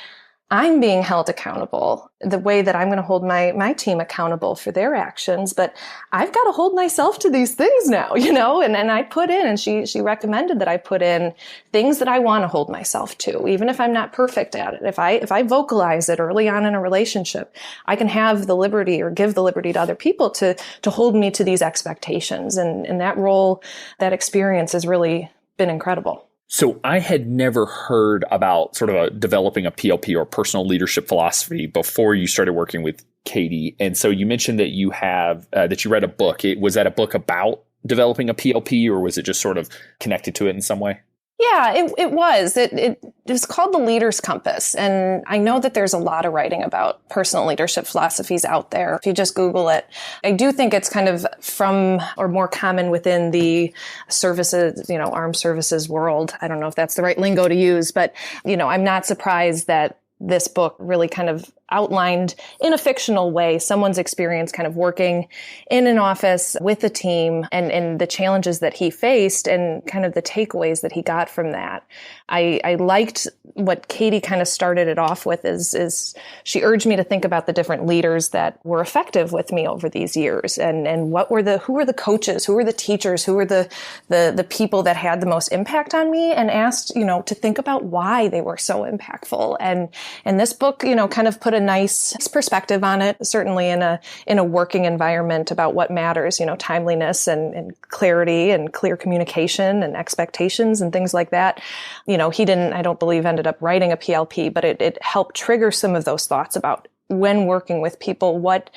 I'm being held accountable the way that I'm going to hold my team accountable for their actions. But I've got to hold myself to these things now, and I put in, and she recommended that I put in things that I want to hold myself to, even if I'm not perfect at it. If I vocalize it early on in a relationship, I can have the liberty, or give the liberty to other people to hold me to these expectations. And that role, that experience has really been incredible. So I had never heard about sort of developing a PLP or personal leadership philosophy before you started working with Katie. And so you mentioned that you have that you read a book. Was that a book about developing a PLP, or was it just sort of connected to it in some way? Yeah, it was. It was called The Leader's Compass. And I know that there's a lot of writing about personal leadership philosophies out there. If you just Google it, I do think it's kind of from, or more common within the services, armed services world. I don't know if that's the right lingo to use, but, I'm not surprised that this book really kind of outlined in a fictional way someone's experience kind of working in an office with a team, and the challenges that he faced, and kind of the takeaways that he got from that. I liked what Katie kind of started it off with is she urged me to think about the different leaders that were effective with me over these years, and who were the coaches, who were the teachers, who were the people that had the most impact on me, and asked, to think about why they were so impactful. And this book, kind of put a nice perspective on it, certainly in a working environment, about what matters, timeliness and clarity and clear communication and expectations and things like that. He didn't, I don't believe, ended up writing a PLP, but it helped trigger some of those thoughts about, when working with people, what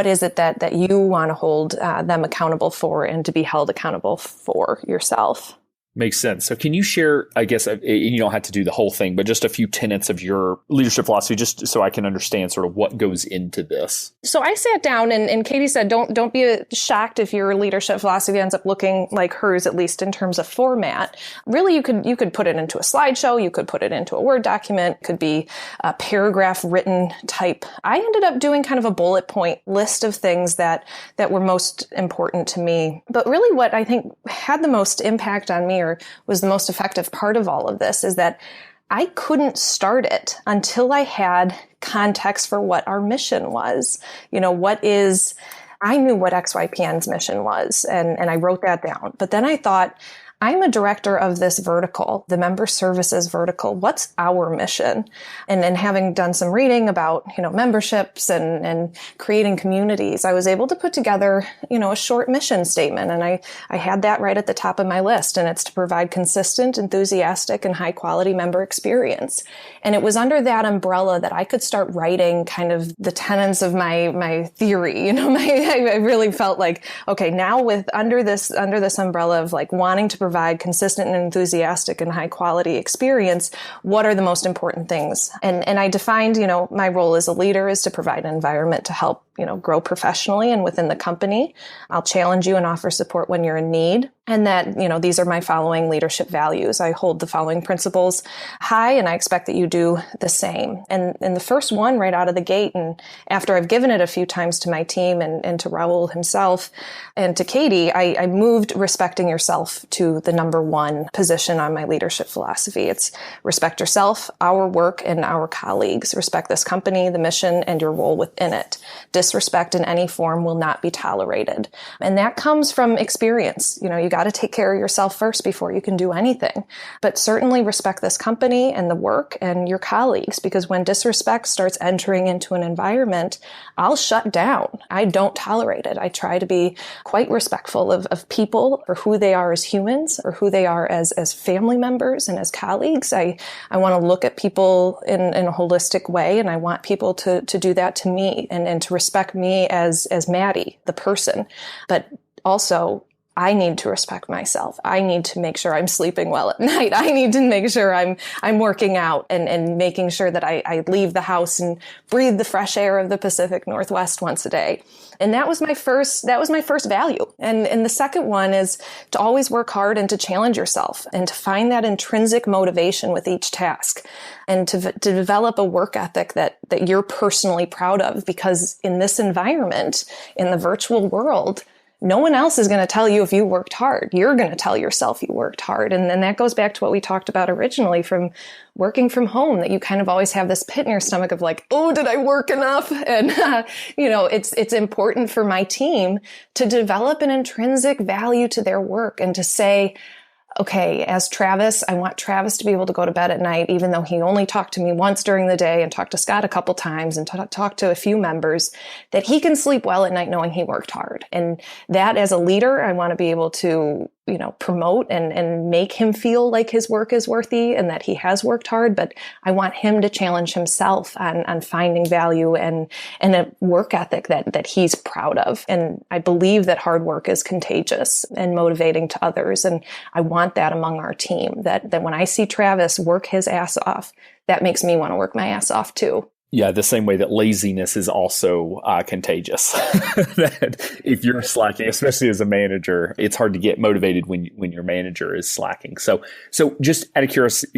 is it that you want to hold them accountable for, and to be held accountable for yourself. Makes sense. So can you share, I guess, you don't have to do the whole thing, but just a few tenets of your leadership philosophy, just so I can understand sort of what goes into this? So I sat down, and Katie said, don't be shocked if your leadership philosophy ends up looking like hers, at least in terms of format. Really, you could put it into a slideshow. You could put it into a Word document. It could be a paragraph written type. I ended up doing kind of a bullet point list of things that were most important to me. But really what I think had the most impact on me, or was the most effective part of all of this, is that I couldn't start it until I had context for what our mission was. I knew what XYPN's mission was, and I wrote that down. But then I thought, I'm a director of this vertical, the member services vertical. What's our mission? And having done some reading about, memberships and creating communities, I was able to put together, a short mission statement. And I had that right at the top of my list. And it's to provide consistent, enthusiastic, and high quality member experience. And it was under that umbrella that I could start writing kind of the tenets of my theory. I really felt like, okay, now under this umbrella of like wanting to provide consistent and enthusiastic and high quality experience, what are the most important things? And I defined, my role as a leader is to provide an environment to help, grow professionally and within the company. I'll challenge you and offer support when you're in need. And that, these are my following leadership values. I hold the following principles high, and I expect that you do the same. And the first one right out of the gate, and after I've given it a few times to my team and to Raul himself and to Katie, I moved respecting yourself to the number one position on my leadership philosophy. It's respect yourself, our work, and our colleagues. Respect this company, the mission, and your role within it. Disrespect in any form will not be tolerated. And that comes from experience. You got to take care of yourself first before you can do anything. But certainly respect this company and the work and your colleagues, because when disrespect starts entering into an environment, I'll shut down. I don't tolerate it. I try to be quite respectful of people, or who they are as humans, or who they are as family members and as colleagues. I want to look at people in a holistic way, and I want people to do that to me and to respect me as Maddy, the person. But also, I need to respect myself. I need to make sure I'm sleeping well at night. I need to make sure I'm working out and making sure that I leave the house and breathe the fresh air of the Pacific Northwest once a day. And that was my first value. And the second one is to always work hard and to challenge yourself and to find that intrinsic motivation with each task, and to develop a work ethic that you're personally proud of, because in this environment, in the virtual world, no one else is going to tell you if you worked hard. You're going to tell yourself you worked hard. And then that goes back to what we talked about originally from working from home, that you kind of always have this pit in your stomach of like, oh, did I work enough? And, it's important for my team to develop an intrinsic value to their work and to say, okay, as Travis, I want Travis to be able to go to bed at night, even though he only talked to me once during the day and talked to Scott a couple times and talked to a few members, that he can sleep well at night knowing he worked hard. And that as a leader, I want to be able to, promote and make him feel like his work is worthy and that he has worked hard. But I want him to challenge himself on finding value and a work ethic that he's proud of. And I believe that hard work is contagious and motivating to others. And I want that among our team, that when I see Travis work his ass off, that makes me want to work my ass off too. Yeah, the same way that laziness is also contagious. That if you're slacking, especially as a manager, it's hard to get motivated when your manager is slacking. So just out of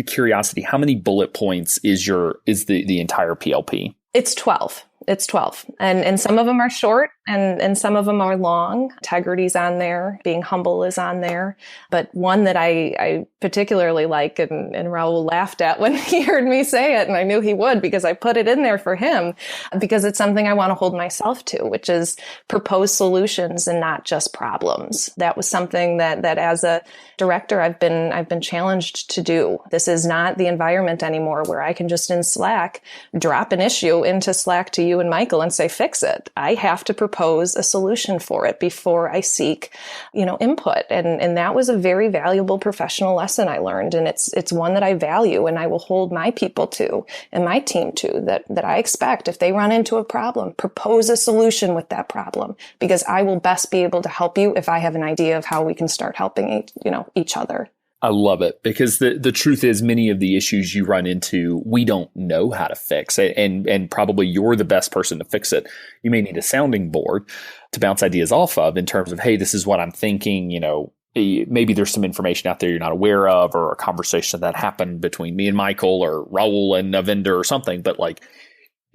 curiosity, how many bullet points is the entire PLP? It's 12. It's 12. And some of them are short and some of them are long. Integrity's on there. Being humble is on there. But one that I particularly like, and Raul laughed at when he heard me say it, and I knew he would because I put it in there for him, because it's something I want to hold myself to, which is propose solutions and not just problems. That was something that as a director, I've been challenged to do. This is not the environment anymore where I can just in Slack drop an issue into Slack to you and Michael and say, fix it. I have to propose a solution for it before I seek, input. And that was a very valuable professional lesson I learned. And it's one that I value and I will hold my people to and my team to, that I expect if they run into a problem, propose a solution with that problem, because I will best be able to help you if I have an idea of how we can start helping, each other. I love it, because the truth is many of the issues you run into, we don't know how to fix it. And probably you're the best person to fix it. You may need a sounding board to bounce ideas off of in terms of, hey, this is what I'm thinking. Maybe there's some information out there you're not aware of, or a conversation that happened between me and Michael or Raul and a vendor or something. But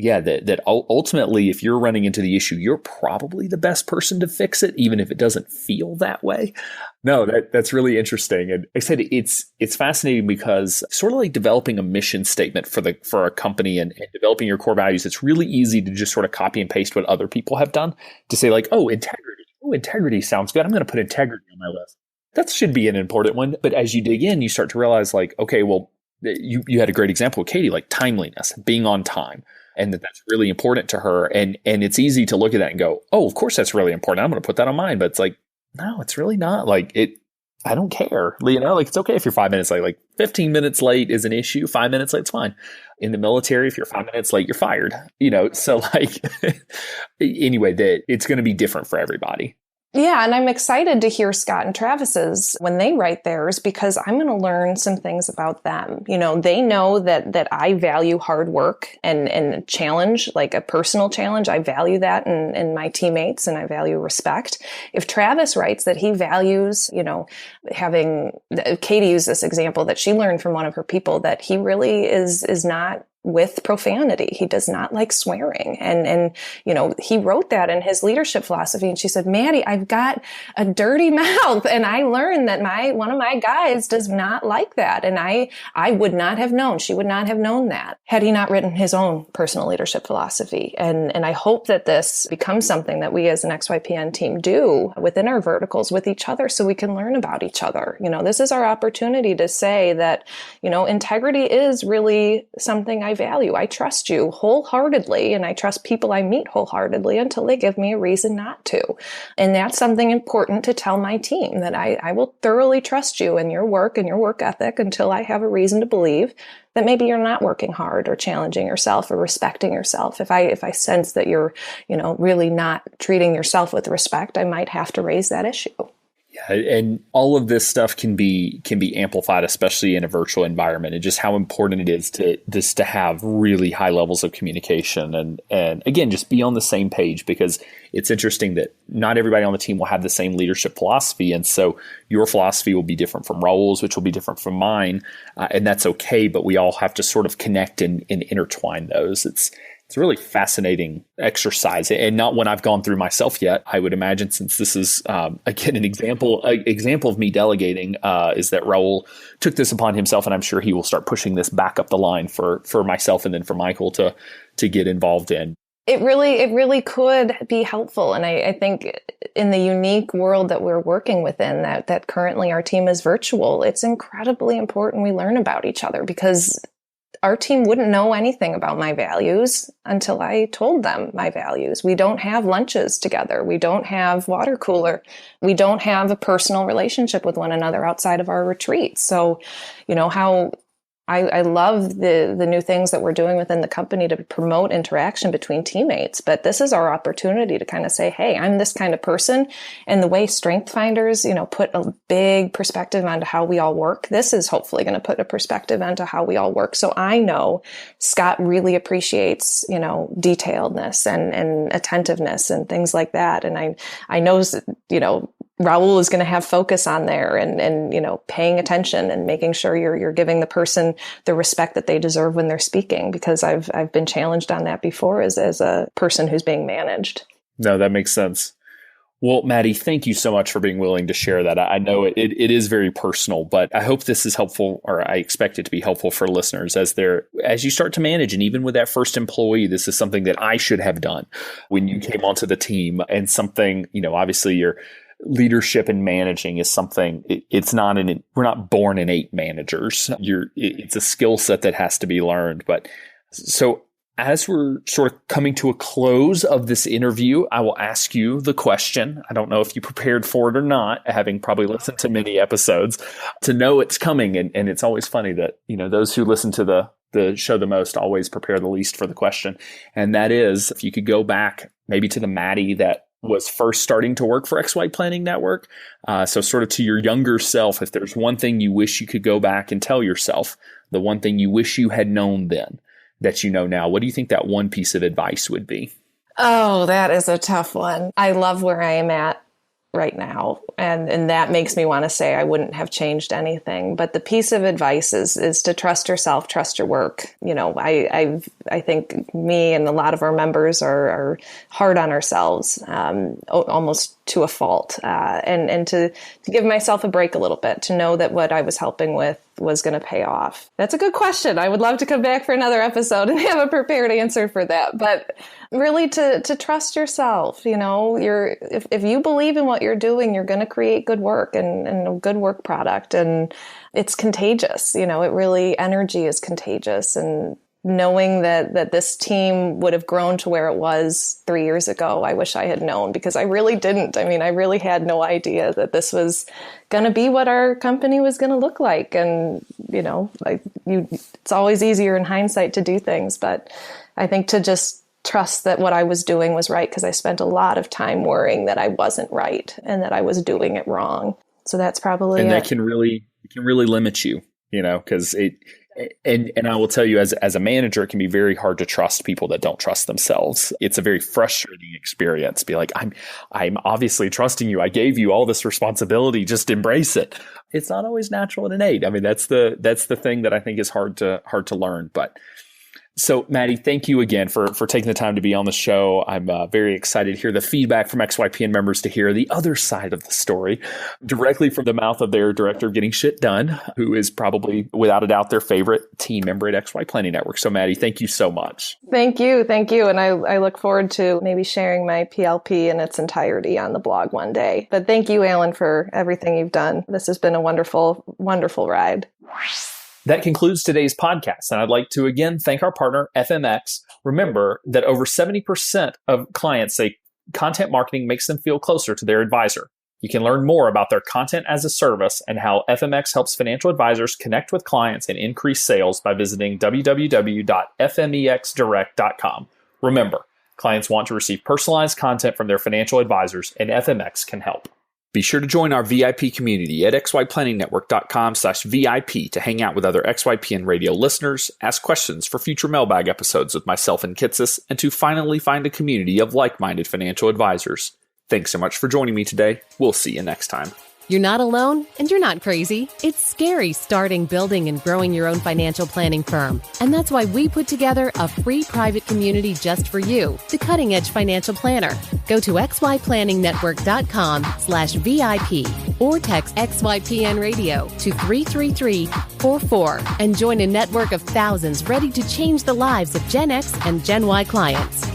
that ultimately, if you're running into the issue, you're probably the best person to fix it, even if it doesn't feel that way. No, that's really interesting. And I said it's fascinating because sort of like developing a mission statement for a company and developing your core values, it's really easy to just sort of copy and paste what other people have done to say like, oh, integrity. Oh, integrity sounds good. I'm going to put integrity on my list. That should be an important one. But as you dig in, you start to realize like, okay, well, you had a great example with Katie, like timeliness, being on time. And that's really important to her. And it's easy to look at that and go, oh, of course that's really important. I'm going to put that on mine. But it's like, no, it's really not. Like I don't care. It's okay if you're 5 minutes late. Like 15 minutes late is an issue. 5 minutes late is fine. In the military, if you're 5 minutes late, you're fired. So like anyway, it's going to be different for everybody. Yeah, and I'm excited to hear Scott and Travis's when they write theirs, because I'm going to learn some things about them. They know that I value hard work and challenge, like a personal challenge. I value that in my teammates, and I value respect. If Travis writes that he values, having, Katie used this example that she learned from one of her people, that he really is not with profanity. He does not like swearing. And he wrote that in his leadership philosophy. And she said, Maddy, I've got a dirty mouth. And I learned that one of my guys does not like that. And I would not have known. She would not have known that had he not written his own personal leadership philosophy. And I hope that this becomes something that we as an XYPN team do within our verticals with each other, so we can learn about each other. This is our opportunity to say that, integrity is really something I value. I trust you wholeheartedly, and I trust people I meet wholeheartedly until they give me a reason not to. And that's something important to tell my team, that I will thoroughly trust you and your work ethic until I have a reason to believe that maybe you're not working hard or challenging yourself or respecting yourself. If I sense that you're, really not treating yourself with respect, I might have to raise that issue. Yeah, and all of this stuff can be amplified, especially in a virtual environment, and just how important it is to have really high levels of communication and again, just be on the same page, because it's interesting that not everybody on the team will have the same leadership philosophy. And so your philosophy will be different from Raul's, which will be different from mine. And that's okay, but we all have to sort of connect and intertwine those. It's a really fascinating exercise, and not one I've gone through myself yet. I would imagine, since this is again an example of me delegating, is that Raul took this upon himself, and I'm sure he will start pushing this back up the line for myself and then for Michael to get involved in. It really could be helpful, and I think in the unique world that we're working within, that currently our team is virtual, it's incredibly important we learn about each other, because our team wouldn't know anything about my values until I told them my values. We don't have lunches together. We don't have water cooler. We don't have a personal relationship with one another outside of our retreats. So, how I love the new things that we're doing within the company to promote interaction between teammates. But this is our opportunity to kind of say, hey, I'm this kind of person. And the way Strength Finders, put a big perspective onto how we all work, this is hopefully going to put a perspective onto how we all work. So I know Scott really appreciates, detailedness and attentiveness and things like that. And I know, Raul is going to have focus on there and paying attention and making sure you're giving the person the respect that they deserve when they're speaking, because I've been challenged on that before as a person who's being managed. No, that makes sense. Well, Maddy, thank you so much for being willing to share that. I know it is very personal, but I hope this is helpful, or I expect it to be helpful for listeners as you start to manage. And even with that first employee, this is something that I should have done when you came onto the team, and something, obviously your leadership and managing is something, we're not born innate managers. It's a skill set that has to be learned. But so as we're sort of coming to a close of this interview, I will ask you the question. I don't know if you prepared for it or not, having probably listened to many episodes to know it's coming. And it's always funny that, those who listen to the show the most always prepare the least for the question. And that is, if you could go back maybe to the Maddy that was first starting to work for XY Planning Network. So sort of to your younger self, if there's one thing you wish you could go back and tell yourself, the one thing you wish you had known then that you know now, what do you think that one piece of advice would be? Oh, that is a tough one. I love where I am at right now. And that makes me want to say I wouldn't have changed anything. But the piece of advice is to trust yourself, trust your work. I think me and a lot of our members are hard on ourselves, almost to a fault, and to give myself a break a little bit, to know that what I was helping with was going to pay off. That's a good question. I would love to come back for another episode and have a prepared answer for that. But really to trust yourself, if you believe in what you're doing, you're going to create good work and a good work product. And it's contagious. Energy is contagious. And knowing that this team would have grown to where it was 3 years ago, I wish I had known, because I really didn't. I mean, I really had no idea that this was going to be what our company was going to look like. And, it's always easier in hindsight to do things. But I think to just trust that what I was doing was right, because I spent a lot of time worrying that I wasn't right and that I was doing it wrong. So that's probably that can really limit you, because and I will tell you, as a manager, it can be very hard to trust people that don't trust themselves. It's a very frustrating experience. Be like, I'm obviously trusting you. I gave you all this responsibility. Just embrace it. It's not always natural and innate. I mean, that's the thing that I think is hard to learn. But so, Maddy, thank you again for taking the time to be on the show. I'm very excited to hear the feedback from XYPN members, to hear the other side of the story directly from the mouth of their director of getting shit done, who is probably, without a doubt, their favorite team member at XY Planning Network. So, Maddy, thank you so much. Thank you. And I look forward to maybe sharing my PLP in its entirety on the blog one day. But thank you, Alan, for everything you've done. This has been a wonderful, wonderful ride. That concludes today's podcast, and I'd like to again thank our partner, FMX. Remember that over 70% of clients say content marketing makes them feel closer to their advisor. You can learn more about their content as a service and how FMX helps financial advisors connect with clients and increase sales by visiting www.fmexdirect.com. Remember, clients want to receive personalized content from their financial advisors, and FMX can help. Be sure to join our VIP community at xyplanningnetwork.com/VIP to hang out with other XYPN radio listeners, ask questions for future mailbag episodes with myself and Kitsis, and to finally find a community of like-minded financial advisors. Thanks so much for joining me today. We'll see you next time. You're not alone, and you're not crazy. It's scary starting, building, and growing your own financial planning firm. And that's why we put together a free private community just for you, the Cutting Edge Financial Planner. Go to xyplanningnetwork.com/VIP or text XYPN Radio to 33344 and join a network of thousands ready to change the lives of Gen X and Gen Y clients.